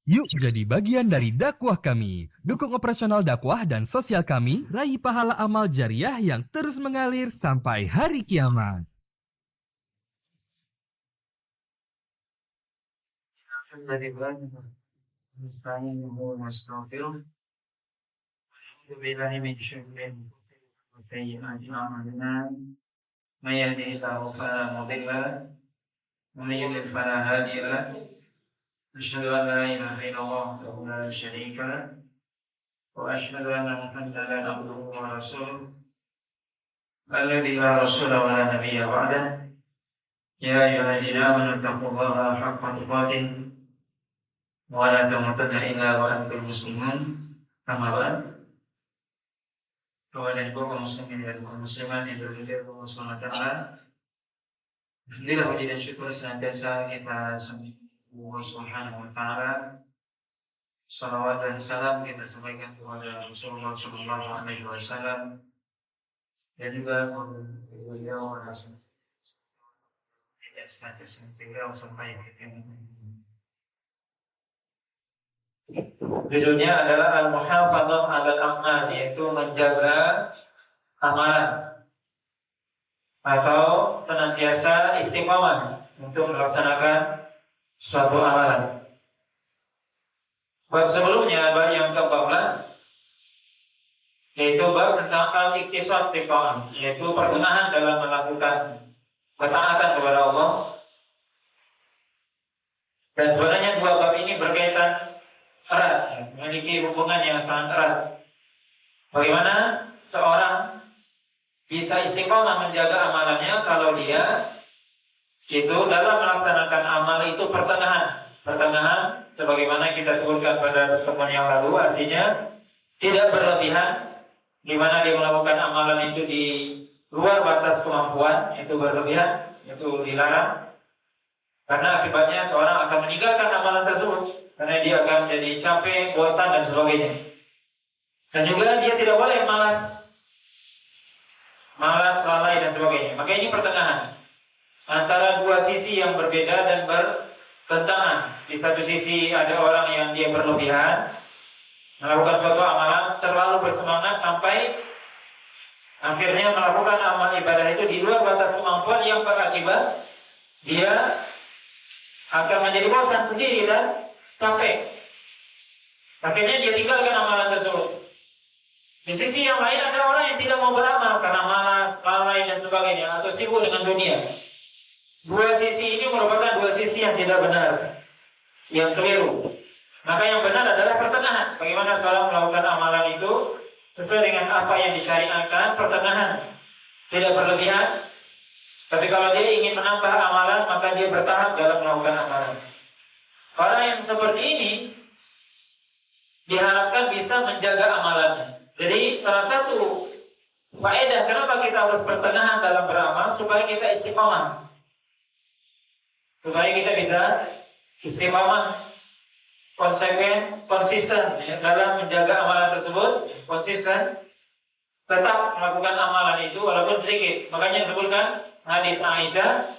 Yuk jadi bagian dari dakwah kami. Dukung operasional dakwah dan sosial kami, raih pahala amal jariah yang terus mengalir sampai hari kiamat. من يهده الله فلا مضل له ومن يضلل فلا هادي له أشهد أن لا إله إلا الله وحده لا شريك له وأشهد أن محمدا عبده ورسوله الذي لا رسول ولا نبي بعده يا أيها الذين آمنوا اتقوا الله حق تقاته ولا تموتن إلا وأنتم مسلمون أما بعد kepada kaum muslimin dan kaum muslimat yang bermulia Allah Subhanahu wa taala. Alhamdulillah puji dan syukur senantiasa kita sampaikan Allah Subhanahu wa taala. Salawat dan salam kita sampaikan kepada Rasulullah sallallahu alaihi wasallam dan juga beliau merasa tidak senantiasa beliau sampai ke judulnya adalah Al-Muhafadzah 'alal A'mal, yaitu menjaga amalan atau senantiasa istiqomah untuk melaksanakan suatu amalan. Bab sebelumnya, bab yang ke-14, yaitu bab tentang al-iqtisad fi ta'ah, yaitu pertengahan dalam melakukan ketaatan kepada Allah. Dan sebenarnya dua bab ini berkaitan erat, memiliki hubungan yang sangat erat. Bagaimana seorang bisa istiqomah menjaga amalannya kalau dia itu dalam melaksanakan amal itu pertengahan sebagaimana kita sebutkan pada pertemuan yang lalu, artinya tidak berlebihan, di mana dia melakukan amalan itu di luar batas kemampuan, itu berlebihan, itu dilarang. Karena akibatnya seorang akan meninggalkan amalan tersebut, karena dia akan jadi capek, bosan dan sebagainya. Dan juga dia tidak boleh malas, lalai dan sebagainya. Maka ini pertengahan antara dua sisi yang berbeda dan bertentangan. Di satu sisi ada orang yang dia berlebihan, melakukan suatu amalan, terlalu bersemangat sampai akhirnya melakukan amal ibadah itu di luar batas kemampuan, yang berakibat dia akan menjadi bosan sendiri dan capek. Akhirnya dia tinggalkan amalan tersebut. Di sisi yang lain ada orang yang tidak mau beramal karena malas, lalai dan sebagainya, atau sibuk dengan dunia. Dua sisi ini merupakan dua sisi yang tidak benar, yang keliru. Maka yang benar adalah pertengahan. Bagaimana seorang melakukan amalan itu sesuai dengan apa yang disyariatkan, pertengahan, tidak berlebihan. Tapi kalau dia ingin menambah amalan, maka dia bertahap dalam melakukan amalan. Orang yang seperti ini diharapkan bisa menjaga amalannya. Jadi salah satu faedah kenapa kita harus pertengahan dalam beramal, supaya kita istiqomah, supaya kita bisa istiqomah, konsisten dalam menjaga amalan tersebut, konsisten tetap melakukan amalan itu walaupun sedikit. Makanya disebutkan hadis Aisyah,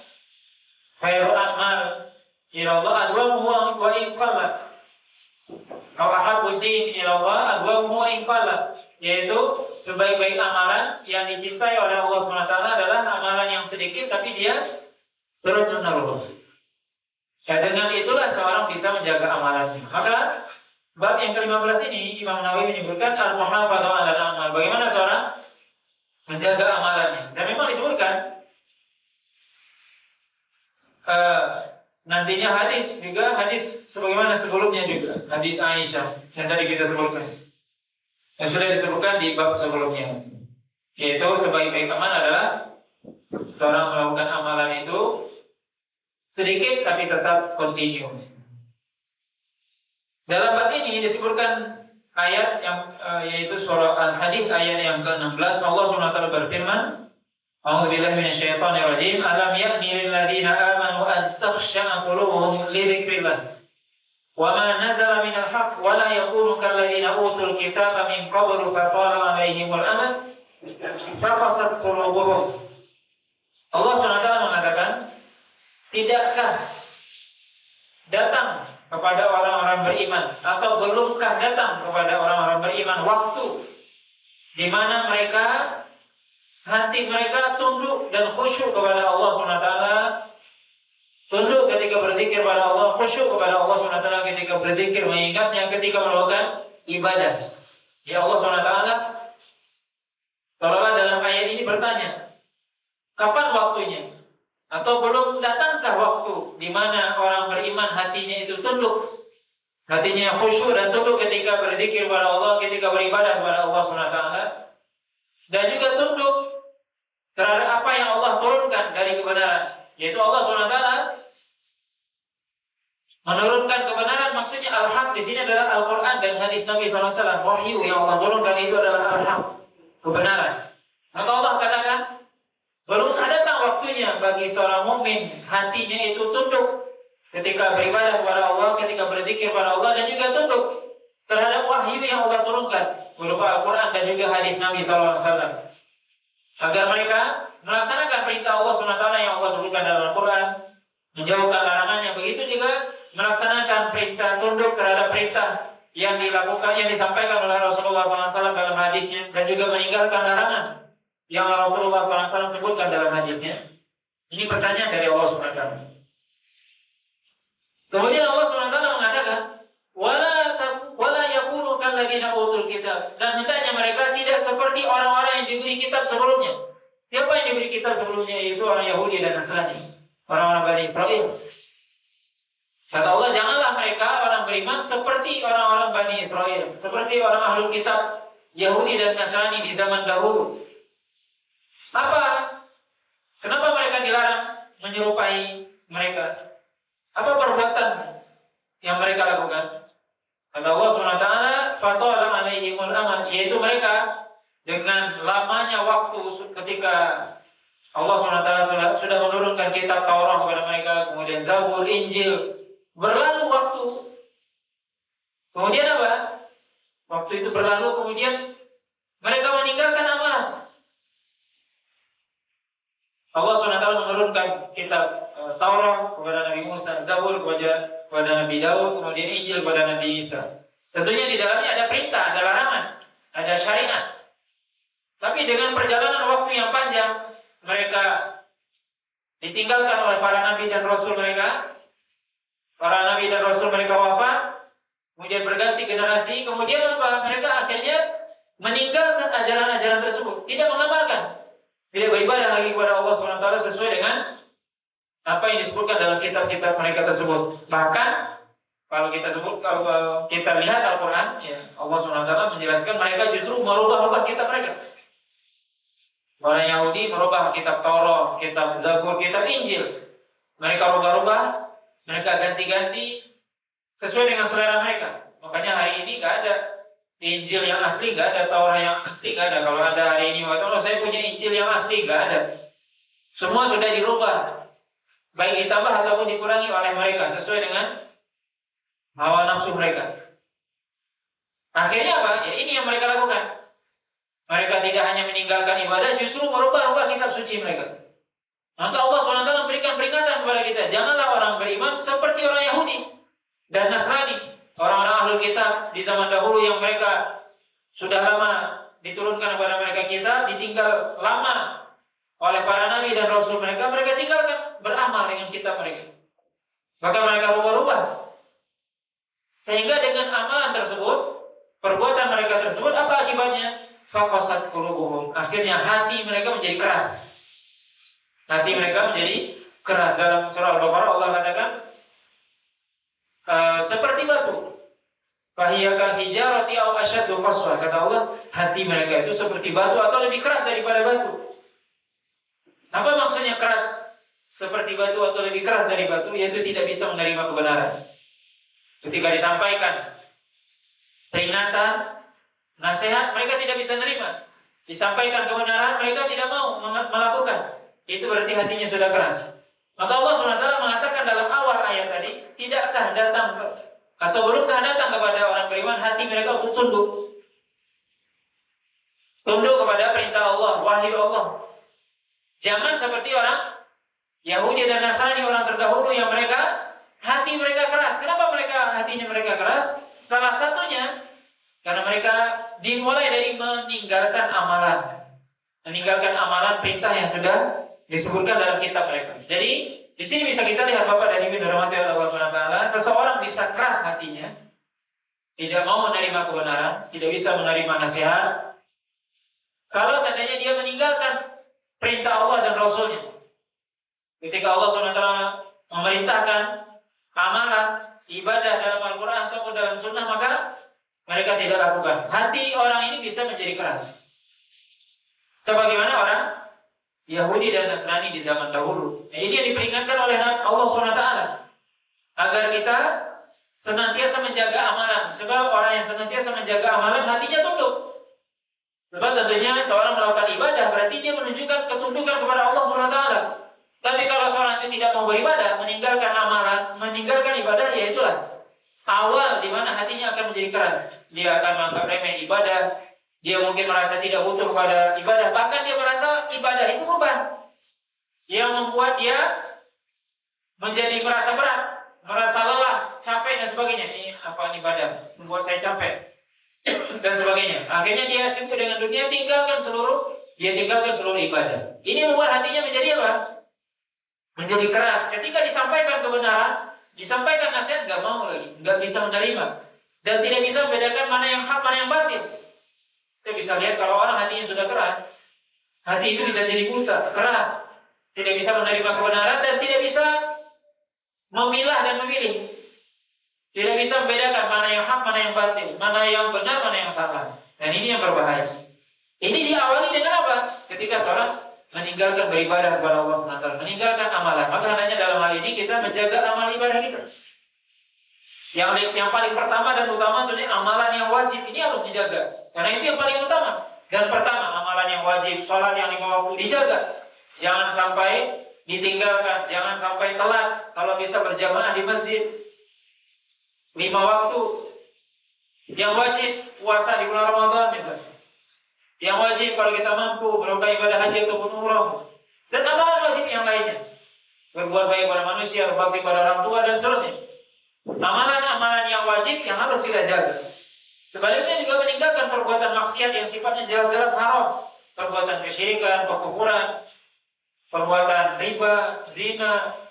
khairul a'mal ilallah adwamuhu wa in qalla. Kau ahabbud din ilallah adwamuhu wa in qalla, yaitu sebaik-baik amalan yang dicintai oleh Allah SWT adalah amalan yang sedikit tapi dia terus menerus. Ya, dengan itulah seorang bisa menjaga amalannya. Maka bab yang ke-15 ini Imam Nawawi menyebutkan al-muhafadzah 'alal a'mal. Bagaimana seorang menjaga amalannya. Dan memang disebutkan nantinya hadis sebagaimana sebelumnya juga, hadis Aisyah yang tadi kita sebutkan, yang sudah disebutkan di bab sebelumnya, yaitu sebaik-baik amal adalah seorang melakukan amalan itu sedikit tapi tetap kontinu. Dalam bab ini disebutkan ayat yang yaitu surah Al-Hadid ayat yang ke-16. Allah SWT berfirman, A'udzubillahi minasyaitonir rajim. Alam ya'ni lil ladzina amanu an takhsha'a qulubuhum li dzikrillah wa ma nazala minal haqq wa la yakunu kal ladzina utul kitaba min qablu fa tala 'alaihimul amad fa qasat qulubuhum. Allah SWT mengatakan, tidakkah datang kepada orang-orang beriman akan datang kepada orang-orang beriman waktu di mana mereka hati mereka tunduk dan khusyuk kepada Allah SWT, tunduk ketika berzikir kepada Allah, khusyuk kepada Allah SWT ketika berzikir, mengingatnya ketika melakukan ibadah. Ya Allah SWT seolah dalam ayat ini bertanya, kapan waktunya? Atau belum datangkah waktu di mana orang beriman hatinya itu tunduk, hatinya khusyuk dan tunduk ketika berzikir kepada Allah, ketika beribadah kepada Allah SWT, dan juga tunduk terhadap apa yang Allah turunkan dari kebenaran, yaitu Allah SWT menurunkan kebenaran. Maksudnya al-haq di sini adalah Al-Quran dan hadis Nabi SAW. Wahyu yang Allah turunkan itu adalah al-haq, kebenaran. Maka Allah katakan, belum datang waktunya bagi seorang mukmin hatinya itu tunduk ketika beribadah kepada Allah, ketika berzikir kepada Allah, dan juga tunduk terhadap wahyu yang Allah turunkan berupa Al-Quran dan juga hadis Nabi SAW, agar mereka melaksanakan perintah Allah SWT yang Allah sebutkan dalam Al-Quran, menjauhkan larangannya. Begitu juga melaksanakan perintah tunduk terhadap perintah yang dilakukan, yang disampaikan oleh Rasulullah SAW dalam hadisnya, dan juga meninggalkan larangan yang Rasulullah SAW sebutkan dalam hadisnya. Ini pertanyaan dari Allah SWT. Kemudian Allah SWT mengatakan, wala yakunu kalladzina utul kitab, dan hendaknya mereka tidak seperti orang-orang yang diberi kitab sebelumnya. Siapa yang diberi kitab sebelumnya? Itu orang Yahudi dan Nasrani, orang-orang Bani Israel. Kata Allah, janganlah mereka orang beriman seperti orang-orang Bani Israel, seperti orang ahlul kitab Yahudi dan Nasrani di zaman dahulu. Apa? Kenapa mereka dilarang menyerupai mereka? Apa perbuatan yang mereka lakukan? Kata Allah SWT, fatala alaihimul amad, yaitu mereka dengan lamanya waktu ketika Allah SWT sudah menurunkan kitab Taurat kepada mereka, kemudian Zabur, Injil, berlalu waktu. Kemudian apa? Waktu itu berlalu, kemudian mereka meninggalkan amalan. Allah SWT menurunkan kitab Taurat kepada Nabi Musa, Zabur kepada Nabi Daud, kemudian Injil kepada Nabi Isa. Tentunya di dalamnya ada perintah, ada larangan, ada syariat. Tapi dengan perjalanan waktu yang panjang, mereka ditinggalkan oleh para nabi dan rasul mereka. Para nabi dan rasul mereka wafat, kemudian berganti generasi, kemudian apa? Mereka akhirnya meninggalkan ajaran-ajaran tersebut, tidak mengamalkan, tidak beribadah lagi kepada Allah SWT sesuai dengan apa yang disebutkan dalam kitab-kitab mereka tersebut. Bahkan kalau kita lihat Al-Quran, ya, Allah SWT menjelaskan mereka justru merubah-rubah kitab mereka. Orang Yahudi merubah kitab Taurat, kitab Zabur, kitab Injil. Mereka rubah-rubah, mereka ganti-ganti sesuai dengan selera mereka. Makanya hari ini gak ada Injil yang asli, gak ada Taurat yang asli, gak ada. Kalau ada hari ini, kalau saya punya Injil yang asli, gak ada. Semua sudah dirubah, baik ditambah ataupun dikurangi oleh mereka sesuai dengan hawa nafsu mereka. Akhirnya apa? Ya, ini yang mereka lakukan. Mereka tidak hanya meninggalkan ibadah, justru merubah-rubah kitab suci mereka. Maka Allah SWT memberikan peringatan kepada kita, janganlah orang beriman seperti orang Yahudi dan Nasrani, orang-orang ahlul kitab di zaman dahulu yang mereka sudah lama diturunkan kepada mereka kitab, ditinggal lama oleh para nabi dan rasul mereka, mereka tinggalkan beramal dengan kitab mereka. Maka mereka rubah-rubah. Sehingga dengan amalan tersebut, perbuatan mereka tersebut, apa akibatnya? Faqasat qulubuhum. Akhirnya hati mereka menjadi keras. Hati mereka menjadi keras. Dalam surah Al-Baqarah Allah katakan seperti batu. Fahiyakal hijarati aw asyaddu qaswa. Kata Allah, hati mereka itu seperti batu atau lebih keras daripada batu. Apa maksudnya keras seperti batu atau lebih keras dari batu? Yaitu tidak bisa menerima kebenaran. Ketika disampaikan peringatan, nasihat, mereka tidak bisa menerima. Disampaikan kebenaran, mereka tidak mau melakukan. Itu berarti hatinya sudah keras. Maka Allah SWT mengatakan dalam awal ayat tadi, tidakkah datang atau belumkah datang kepada orang beriman hati mereka untuk tunduk? Tunduk kepada perintah Allah, wahyu Allah. Jangan seperti orang Yahudi dan Nasrani, orang terdahulu yang mereka hati mereka keras. Kenapa hatinya mereka keras? salah satunya karena mereka dimulai dari meninggalkan amalan. Meninggalkan amalan perintah yang sudah disebutkan dalam kitab mereka. Jadi di sini bisa kita lihat Bapak dan Ibu dirahmati oleh Allah SWT, seseorang bisa keras hatinya, tidak mau menerima kebenaran, tidak bisa menerima nasihat, kalau seandainya dia meninggalkan perintah Allah dan Rasulnya. Ketika Allah SWT memerintahkan amalan, ibadah dalam Al-Quran atau dalam Sunnah, maka mereka tidak lakukan. Hati orang ini bisa menjadi keras. Sebagaimana orang Yahudi dan Nasrani di zaman dahulu. Ini yang diperingatkan oleh Allah SWT. Agar kita senantiasa menjaga amalan. Sebab orang yang senantiasa menjaga amalan, hatinya tunduk. Sebab tentunya seorang melakukan ibadah, berarti dia menunjukkan ketundukan kepada Allah SWT. Tapi kalau seorang itu tidak mau beribadah, meninggalkan amalan, meninggalkan ibadah, ya itulah awal di mana hatinya akan menjadi keras. Dia akan menganggap remeh ibadah. Dia mungkin merasa tidak butuh kepada ibadah. Bahkan dia merasa ibadah itu beban yang membuat dia menjadi merasa berat, merasa lelah, capek dan sebagainya. Ini apa ibadah? Membuat saya capek dan sebagainya. Akhirnya dia sibuk dengan dunia, tinggalkan seluruh ibadah. Ini membuat hatinya menjadi apa? Menjadi keras. Ketika disampaikan kebenaran, disampaikan nasihat, nggak mau lagi, nggak bisa menerima dan tidak bisa membedakan mana yang hak, mana yang batil. Kita bisa lihat kalau orang hatinya sudah keras, hati itu bisa jadi buta, keras, tidak bisa menerima kebenaran dan tidak bisa memilah dan memilih. Tidak bisa membedakan mana yang hak, mana yang batil, mana yang benar, mana yang salah. Dan ini yang berbahaya. Ini diawali dengan apa? Ketika orang meninggalkan beribadah kepada Allah SWT, meninggalkan amalan. Maka hanya dalam hal ini kita menjaga amal ibadah kita. Yang paling pertama dan utama tentunya amalan yang wajib ini harus dijaga. Karena itu yang paling utama. Dan pertama, amalan yang wajib, sholat yang 5 waktu dijaga. Jangan sampai ditinggalkan, jangan sampai telat. Kalau bisa berjamaah di masjid 5 waktu. Yang wajib puasa di bulan Ramadan misalnya. Yang wajib kalau kita mampu melakukan ibadah haji ataupun umrah. Dan amalan wajib yang lainnya. Berbuat baik pada manusia, berbakti pada orang tua dan seterusnya. Amalan-amalan yang wajib yang harus kita jaga. Sebaliknya juga meninggalkan perbuatan maksiat yang sifatnya jelas-jelas haram. Perbuatan kesyirikan, kekufuran, perbuatan riba, zina,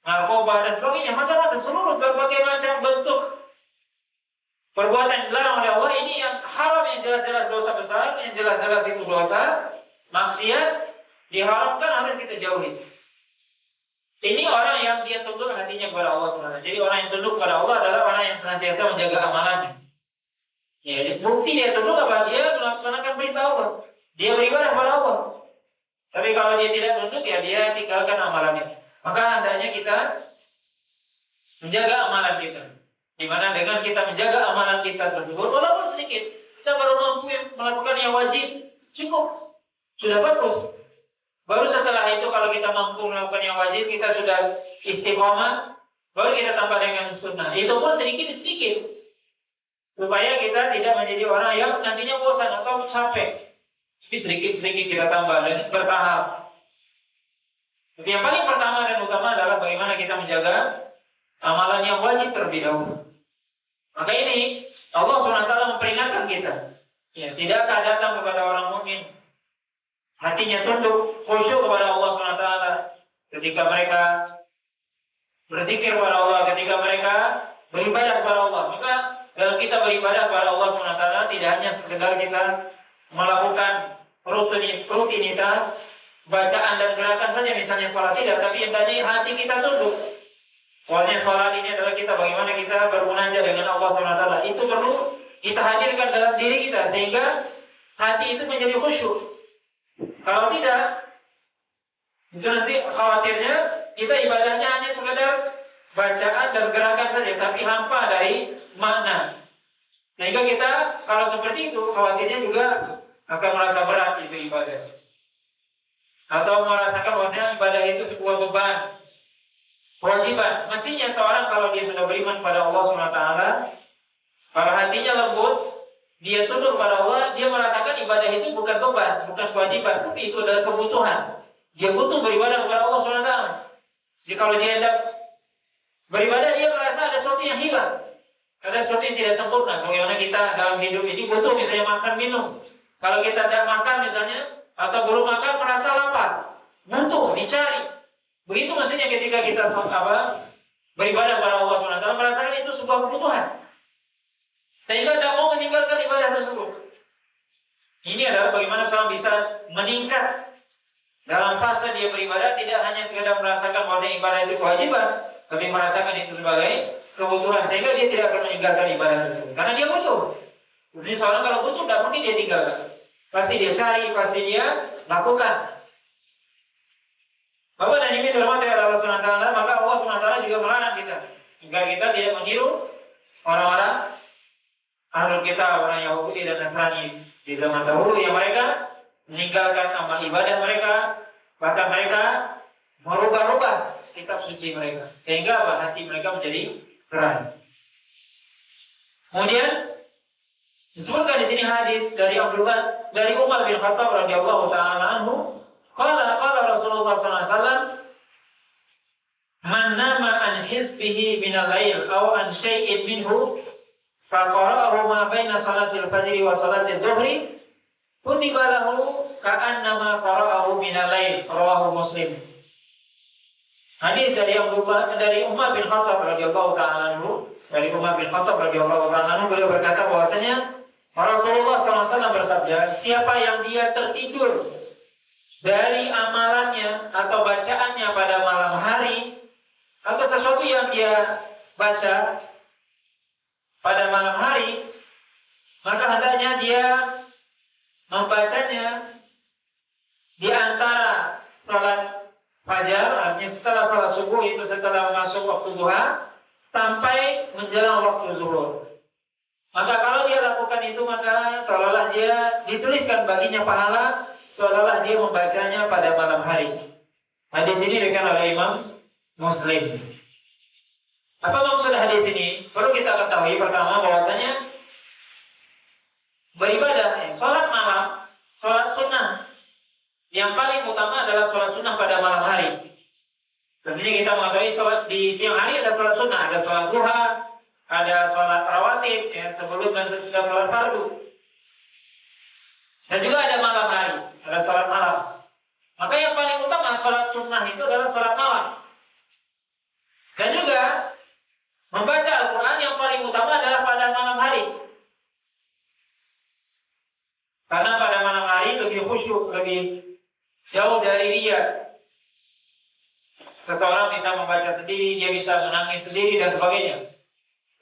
narkoba dan sebagainya. Macam-macam, seluruh berbagai macam bentuk perbuatan yang dilarang oleh Allah. Ini yang haram, yang jelas-jelas dosa besar, yang jelas-jelas itu dosa, maksiat, diharamkan, harus kita jauhi. Ini orang yang dia tunduk hatinya kepada Allah SWT. Jadi orang yang tunduk kepada Allah adalah orang yang senantiasa menjaga amalannya. Ya, bukti dia tunduk apa? Dia melaksanakan perintah Allah. Dia beribadah kepada Allah. Tapi kalau dia tidak tunduk, ya dia tinggalkan amalannya. Maka hendaknya kita menjaga amalan kita. Di mana dengan kita menjaga amalan kita tersebut, walaupun sedikit, kita baru mampu melakukan yang wajib, cukup, sudah bagus. Baru setelah itu kalau kita mampu melakukan yang wajib, kita sudah istiqomah, baru kita tambah dengan sunnah. Itu pun sedikit-sedikit. Supaya kita tidak menjadi orang yang nantinya bosan atau capek. Tapi sedikit-sedikit kita tambah dan bertahap. Jadi yang paling pertama dan utama adalah bagaimana kita menjaga amalan yang wajib terlebih dahulu. Maka ini Allah SWT memperingatkan kita. Ya, tidakkah datang kepada orang mukmin hatinya tunduk, khusyuk kepada Allah SWT ketika mereka berzikir kepada Allah, ketika mereka beribadah kepada Allah. Maka dalam kita beribadah kepada Allah SWT tidak hanya sekedar kita melakukan rutinitas bacaan dan gerakan saja, misalnya sholat tidak, tapi yang tadi hati kita tunduk. Soalnya sholat ini adalah kita bagaimana kita bermunajat dengan Allah SWT. Itu perlu kita hadirkan dalam diri kita sehingga hati itu menjadi khusyuk. Kalau tidak, itu nanti khawatirnya kita ibadahnya hanya sekedar bacaan dan gerakan saja, tapi hampa dari makna. Sehingga kita kalau seperti itu, khawatirnya juga akan merasa berat itu ibadah. Atau merasakan bahwasanya ibadah itu sebuah beban, kewajiban. Mestinya seorang kalau dia sudah beriman pada Allah SWT, kalau hatinya lembut, dia tunduk pada Allah, dia merasakan ibadah itu bukan beban, bukan kewajiban, tapi itu adalah kebutuhan. Dia butuh beribadah kepada Allah SWT. Jadi kalau dia hendak beribadah, dia merasa ada sesuatu yang hilang. Ada sesuatu yang tidak sempurna. Bagaimana kita dalam hidup ini butuh misalnya makan minum. Kalau kita tidak makan misalnya, atau belum makan merasa lapar, butuh dicari. Begitu maksudnya ketika kita beribadah kepada Allah SWT, merasakan itu sebuah kebutuhan, sehingga tidak mau meninggalkan ibadah tersebut. Ini adalah bagaimana seorang bisa meningkat dalam fase dia beribadah, tidak hanya sekedar merasakan bahwa ibadah itu kewajiban, tapi merasakan itu sebagai kebutuhan, sehingga dia tidak akan meninggalkan ibadah tersebut karena dia butuh. Jadi seorang kalau butuh tidak mungkin dia tinggalkan, pasti dia cari, pasti dia lakukan. Bapak dan Ibu dirahmati oleh Allah SWT, maka Allah SWT juga melarang kita agar kita tidak meniru orang-orang ahlul kitab, orang Yahudi dan Nasrani di zaman dahulu yang mereka meninggalkan amal ibadah mereka, bahkan mereka merubah-rubah kitab suci mereka, sehingga hati mereka menjadi keras. Kemudian disebutkan di sini hadis dari Umar bin Khattab radhiyallahu taala anhu, qala Rasulullah sallallahu alaihi wasallam, man nama an hisbihi min al-lail aw an syai'in minhu fa qara'ahu ma baina salatil fajri wa salatil dhuhri kutiba lahu ka'annama qara'ahu min al-lail, rawahu Muslim. Hadis dari Umar bin Khattab radhiyallahu taala anhu, beliau berkata bahwasanya Rasulullah SAW bersabda, siapa yang dia tertidur dari amalannya atau bacaannya pada malam hari, atau sesuatu yang dia baca pada malam hari, maka hendaknya dia membacanya di antara salat fajar, artinya setelah salat subuh, itu setelah masuk waktu duha sampai menjelang waktu zuhur. Maka kalau dia lakukan itu, maka seolah-olah dia dituliskan baginya pahala, seolah-olah dia membacanya pada malam hari. Hadis ini diriwayatkan oleh Imam Muslim. Apa maksud hadis ini? Perlu kita ketahui pertama bahwasanya beribadah, sholat malam, sholat sunnah, yang paling utama adalah sholat sunnah pada malam hari. Tentunya kita mengetahui sholat di siang hari ada sholat sunnah, ada sholat duha, ada sholat rawatib, ya, sebelum dan sesudah sholat fardu. Dan juga ada malam hari, ada sholat malam. Maka yang paling utama sholat sunnah itu adalah sholat malam. Dan juga membaca Al-Quran yang paling utama adalah pada malam hari. Karena pada malam hari lebih khusyuk, lebih jauh dari riya. Seseorang bisa membaca sendiri, dia bisa menangis sendiri dan sebagainya.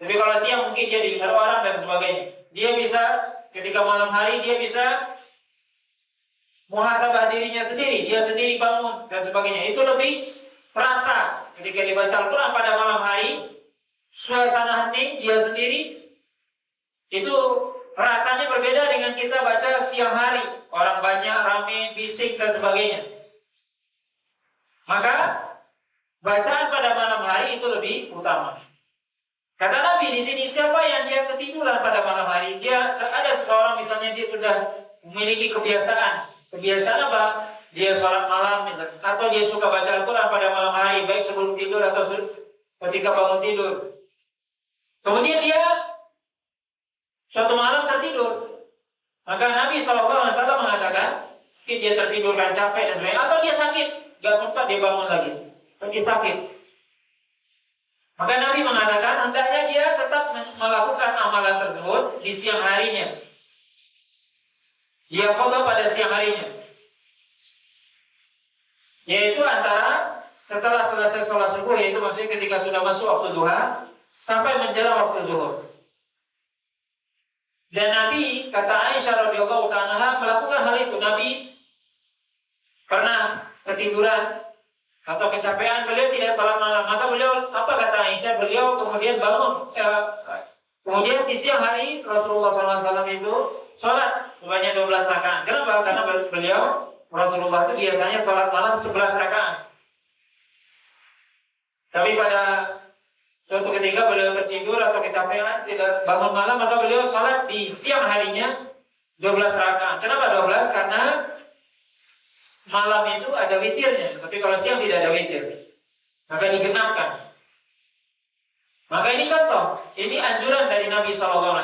Tapi kalau siang mungkin dia dilihat orang dan sebagainya. Dia bisa ketika malam hari dia bisa muhasabah dirinya sendiri, dia sendiri bangun dan sebagainya. Itu lebih terasa ketika dibaca Al-Quran pada malam hari, suasana hati dia sendiri itu rasanya berbeda dengan kita baca siang hari, orang banyak, ramai, bisik dan sebagainya. Maka bacaan pada malam hari itu lebih utama. Kata Nabi di sini, siapa yang dia ketiduran pada malam hari, dia ada seseorang misalnya dia sudah memiliki kebiasaan apa? Dia sholat malam, atau dia suka baca Al-Quran pada malam hari, baik sebelum tidur atau ketika bangun tidur. Kemudian dia suatu malam tertidur, maka Nabi SAW mengatakan, dia tertidur kan capek dan sebagainya, atau dia sakit, gak sempat dia bangun lagi, dia sakit. Maka Nabi mengatakan, hendaknya dia tetap melakukan amalan tersebut di siang harinya. Dia qada pada siang harinya, yaitu antara setelah selesai sholat subuh, yaitu maksudnya ketika sudah masuk waktu duha sampai menjelang waktu zuhur. Dan Nabi, kata Aisyah radhiyallahu ta'ala, melakukan hal itu. Nabi pernah ketiduran atau kecapean, beliau tidak sholat malam. Maka beliau, apa kata Aisyah, beliau kemudian bangun. Kemudian di siang hari Rasulullah SAW itu sholat sebanyak 12 rakaat. Kenapa? Karena beliau, Rasulullah itu biasanya sholat malam 11 rakaat. Tapi pada suatu ketika beliau tertidur atau kecapean, tidak bangun malam, maka beliau sholat di siang harinya 12 rakaat. Kenapa 12? Karena malam itu ada witirnya, tapi kalau siang tidak ada witir, maka digenapkan. Maka ini contoh, ini anjuran dari Nabi SAW.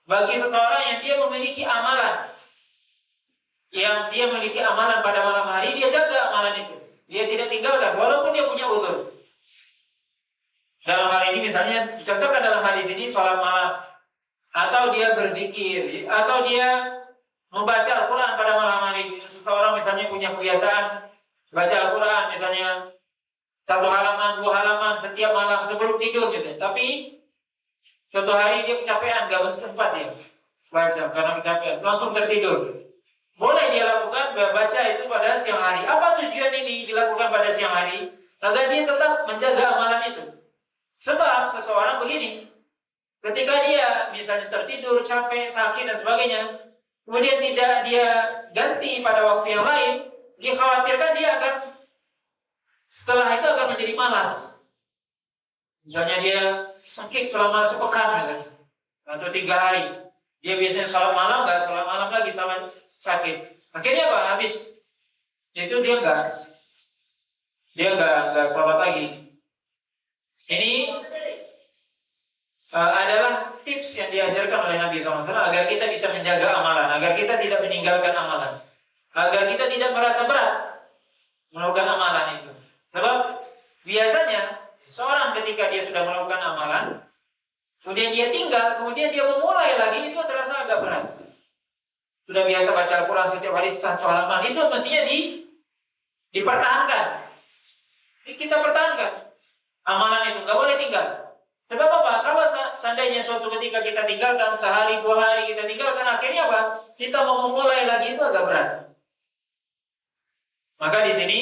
Bagi seseorang yang dia memiliki amalan, pada malam hari, dia jaga amalan itu. Dia tidak tinggalkan, walaupun dia punya uzur. Dalam hal ini misalnya, dicontohkan dalam hadis ini, sholat malam. Atau dia berzikir, atau dia membaca Al-Quran pada malam hari. Seseorang misalnya punya kebiasaan baca Al-Quran, misalnya 1 halaman, 2 halaman setiap malam sebelum tidur gitu. Tapi suatu hari dia kecapean, gak sempat dia baca karena kecapean, langsung tertidur. Boleh dia lakukan baca itu pada siang hari. Apa tujuan ini dilakukan pada siang hari? Agar dia tetap menjaga amalan itu. Sebab seseorang begini, ketika dia misalnya tertidur, capek, sakit dan sebagainya, kemudian tidak dia ganti pada waktu yang lain, dikhawatirkan dia akan setelah itu akan menjadi malas. Misalnya dia sakit selama sepekan misalnya, atau 3 hari. Dia biasanya sholat malam, nggak sholat malam lagi sama sakit. Akhirnya apa? Habis. Itu dia nggak sholat lagi. Ini adalah tips yang diajarkan oleh Nabi SAW agar kita bisa menjaga amalan, agar kita tidak meninggalkan amalan, agar kita tidak merasa berat melakukan amalan itu. Sebab biasanya seorang ketika dia sudah melakukan amalan, kemudian dia tinggal, kemudian dia memulai lagi, itu terasa agak berat. Sudah biasa baca Al-Quran setiap hari 1 halaman, itu mestinya dipertahankan. Kita pertahankan amalan itu, nggak boleh tinggal. Sebab apa? Kalau seandainya suatu ketika kita tinggalkan, sehari 2 hari kita tinggalkan, akhirnya apa? Kita mau memulai lagi itu agak berat. Maka di sini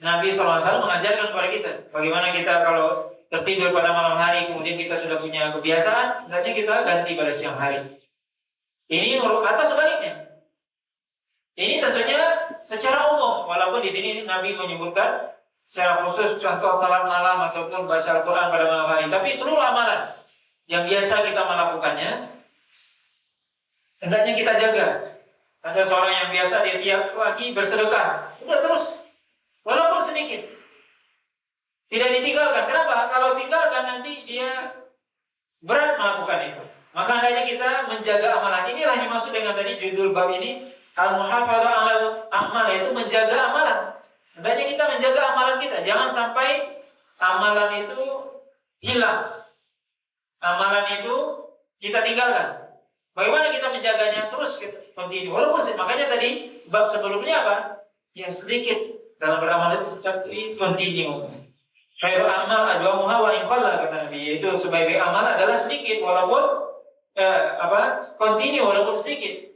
Nabi SAW mengajarkan kepada kita bagaimana kita kalau tertidur pada malam hari, kemudian kita sudah punya kebiasaan, hendaknya kita ganti pada siang hari. Ini atau sebaliknya. Ini tentunya secara umum, walaupun di sini Nabi menyebutkan secara khusus contoh salat malam ataupun baca Al-Quran pada malam hari. Tapi seluruh amalan yang biasa kita melakukannya, hendaknya kita jaga. Ada seorang yang biasa dia tiap pagi bersedekah, udah terus, walaupun sedikit. Tidak ditinggalkan. Kenapa? Kalau tinggalkan nanti dia berat melakukan itu. Maka hendaknya kita menjaga amalan. Inilah yang dimaksud dengan tadi judul bab ini, Al-Muhafadzah 'alal A'mal, yaitu menjaga amalan. Hendaknya kita menjaga amalan kita. Jangan sampai amalan itu hilang. Amalan itu kita tinggalkan. Bagaimana kita menjaganya? Terus kita continue. Walaupun makanya tadi bab sebelumnya apa? Yang sedikit dalam beramal itu seperti continue. Khairul amal adwamuha wa in qalla, kata Nabi. Yaitu sebagai amal adalah sedikit walaupun continue walaupun sedikit.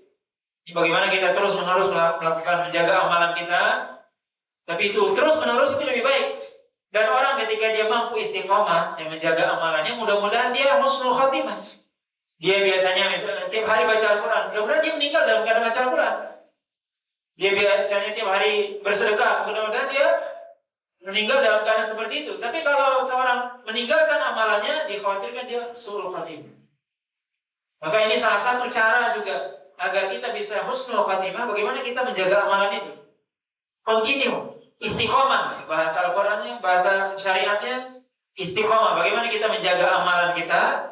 Bagaimana kita terus menerus melakukan menjaga amalan kita, tapi itu terus menerus itu lebih baik. Dan orang ketika dia mampu istiqomah yang menjaga amalannya, mudah-mudahan dia husnul khatimah. Dia biasanya tiap hari baca Al-Quran, mudah-mudahan dia meninggal dalam keadaan baca Al-Quran. Dia biasanya tiap hari bersedekah, mudah-mudahan dia meninggal dalam keadaan seperti itu. Tapi kalau seorang meninggalkan amalannya, dikhawatirkan dia suul khatimah. Maka ini salah satu cara juga agar kita bisa husnul khatimah, bagaimana kita menjaga amalan itu. Continue, istiqomah, bahasa Al-Qurannya, bahasa syariatnya, istiqomah. Bagaimana kita menjaga amalan kita.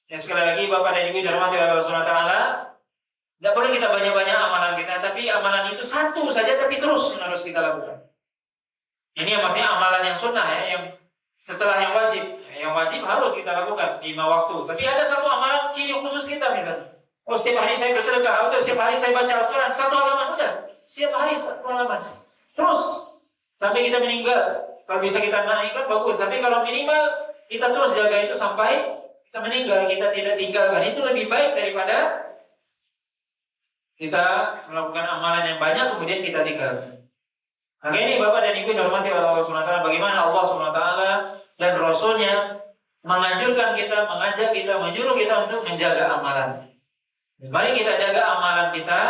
Ya, sekali lagi Bapak dan Ibu dirahmati oleh Allah SWT, tidak perlu kita banyak-banyak amalan kita, tapi amalan itu satu saja, tapi terus menerus kita lakukan. Ini yang maksudnya amalan yang sunnah ya, yang setelah yang wajib. Yang wajib harus kita lakukan 5 waktu. Tapi ada satu amalan ciri khusus kita misalnya. Oh, setiap hari saya bersedekah, atau setiap hari saya baca Al-Quran 1 halaman, udah. Setiap hari 1 halaman. Terus sampai kita meninggal. Kalau bisa kita naikkan bagus. Tapi kalau minimal kita terus jaga itu sampai kita meninggal, kita tidak tinggalkan. Itu lebih baik daripada kita melakukan amalan yang banyak kemudian kita tinggalkan. Maka ini Bapak dan Ibu dirahmati oleh Allah SWT, bagaimana Allah SWT dan Rasulnya menganjurkan kita, mengajak kita, menyuruh kita untuk menjaga amalan. Mari kita jaga amalan kita,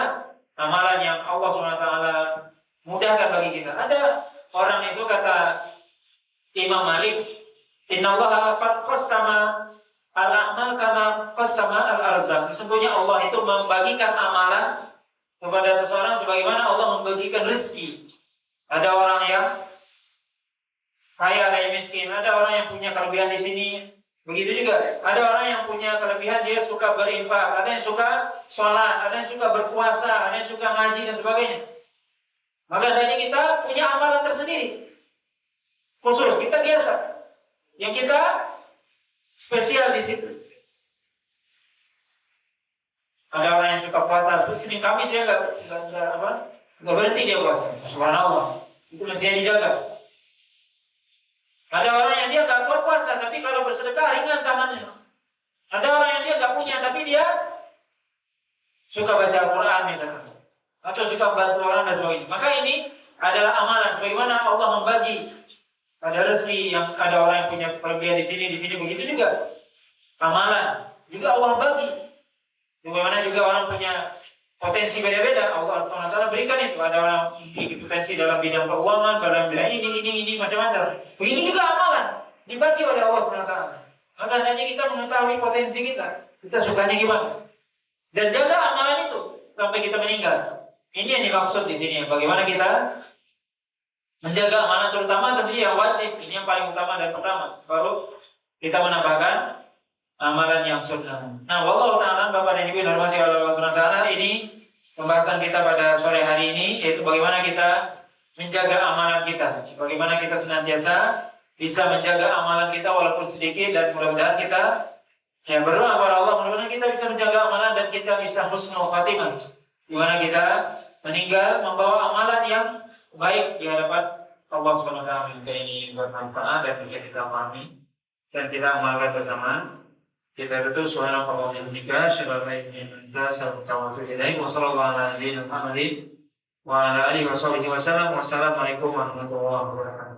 amalan yang Allah SWT mudahkan bagi kita. Ada orang itu kata Imam Malik, Innallaha qad qassama al-a'mal kama qassama al-arzaq. Sesungguhnya Allah itu membagikan amalan kepada seseorang sebagaimana Allah membagikan rezeki. Ada orang yang kaya, ada yang miskin, ada orang yang punya kelebihan di sini, Begitu juga ada orang yang punya kelebihan, dia suka berinfak, ada yang suka sholat, ada yang suka berpuasa, ada yang suka ngaji dan sebagainya. Maka dari kita punya amalan tersendiri, khusus kita biasa, yang kita spesial di situ. Ada orang yang suka puasa, Senin Kamis dia nggak berhenti dia puasa. Subhanallah, itu mestinya dijaga. Ada orang yang dia nggak kuat puasa, tapi kalau bersedekah ringan tangannya. Ada orang yang dia nggak punya, tapi dia suka baca Al-Quran misalnya, atau suka bantu orang dan sebagainya. Maka ini adalah amalan. Sebagaimana Allah membagi ada rezeki, yang ada orang yang punya kelebihan di sini begitu juga amalan. Juga Allah bagi. Bagaimana juga orang punya potensi beda-beda, Allah SWT berikan itu. Ada orang memiliki potensi dalam bidang keuangan, dalam bidang ini macam-macam. Begitu juga amalan dibagi oleh Allah SWT. Maka hanya kita mengetahui potensi kita sukanya gimana, dan jaga amalan itu sampai kita meninggal. Ini yang dimaksud di sini. Bagaimana kita menjaga amalan, terutama tentu yang wajib. Ini yang paling utama dan pertama. Baru kita menambahkan amalan yang sunnah. Nah, wallahu ta'ala, Bapak dan Ibu yang dirahmati oleh Allah Subhanahu wa taala, ini pembahasan kita pada sore hari ini, yaitu bagaimana kita menjaga amalan kita. Bagaimana kita senantiasa bisa menjaga amalan kita walaupun sedikit, dan mudah-mudahan kita berdoa kepada Allah, mudah-mudahan kita bisa menjaga amalan dan kita bisa husnul khatimah. Di mana kita meninggal membawa amalan yang baik di hadapan Allah Subhanahu wa taala. Ini bermanfaat dan bisa kita pahami dan kita amalkan bersama. Kita betul subhanallah wa bihamdika asyhadu an la ilaha illa anta astaghfiruka wa atubu ilaik. Wa sallallahu ala nabiyyina Muhammadin wa ala alihi wa sahbihi wasallam. Wassalamualaikum warahmatullahi wabarakatuh.